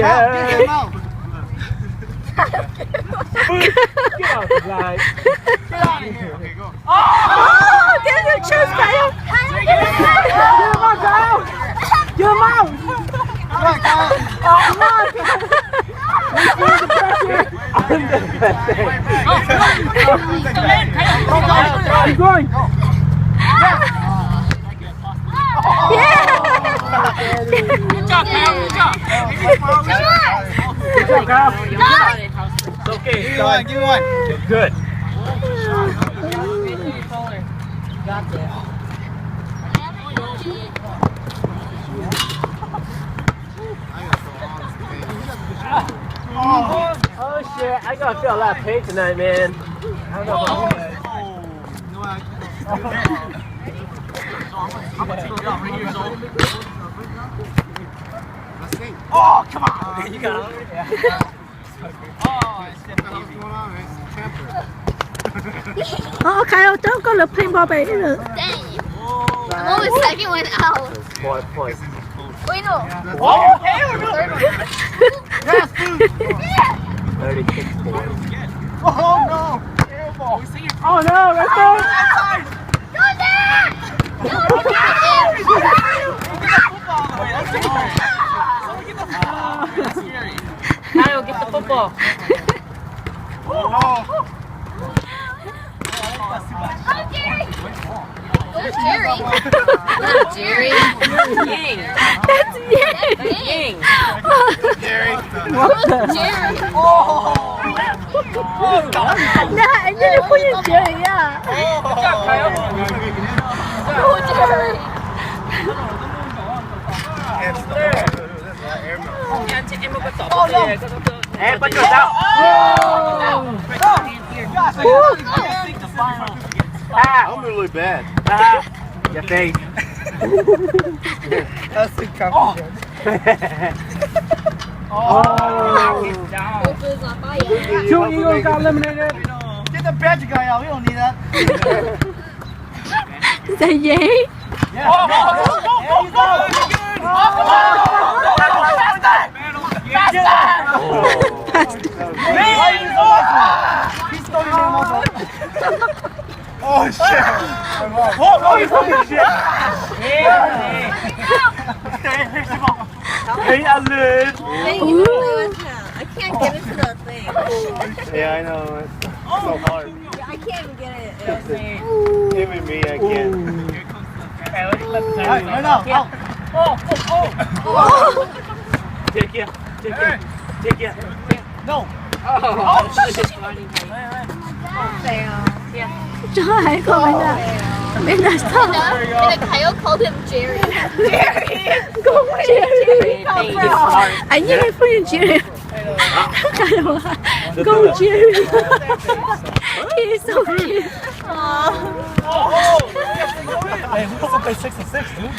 Get him out. Get out the line. Get out of here. Okay, go. Oh, there's a chance, Kyle. Get him out, Kyle. Get him out. Come on, Kyle. Come on, Kyle. Let's the pressure. Keep going. Good job, Kyle. Good job. Good job, Kyle. No. It's okay. Give me one. Give me one. Good. Got this. Oh shit, I gotta feel a lot of pain tonight, man. I don't know about you guys. Oh, come on. You got it. Yeah. Oh, Kyle, don't go to play ball, baby. Dang. I'm always second one out. 4 points. Wait, no. Oh, Third one. Yes, dude. 36 points. Oh, no. Terrible. Oh no, that's all. Go there! Kyle, get the football. Oh, Oh, Jerry! Where's Jerry? Not Jerry. Ying. That's Yang. Ying. Jerry. Jerry. Nah, I didn't put in Jerry, yeah. Good job, Kyle. Oh, Jerry. Yan si Emma ba to? Hey, put yourself. I'm really bad. Your face. That's the confidence. Hope is on fire. 2 Eagles got eliminated. Get the badger guy out. We don't need that. Is that Yang? Oh, shit. Hey, Alin. I can't get into the thing. Yeah, I know. It's so hard. I can't even get it. Even me, I can't. Right now. Take it. No. Trời ơi, con bên đó. Bên đó sao? And then Kyle called him Jerry. Con Jerry. Anh như put in Jerry. Kyle, go Jerry. He is so cute. Hey, who wants to play 6 and 6, dude?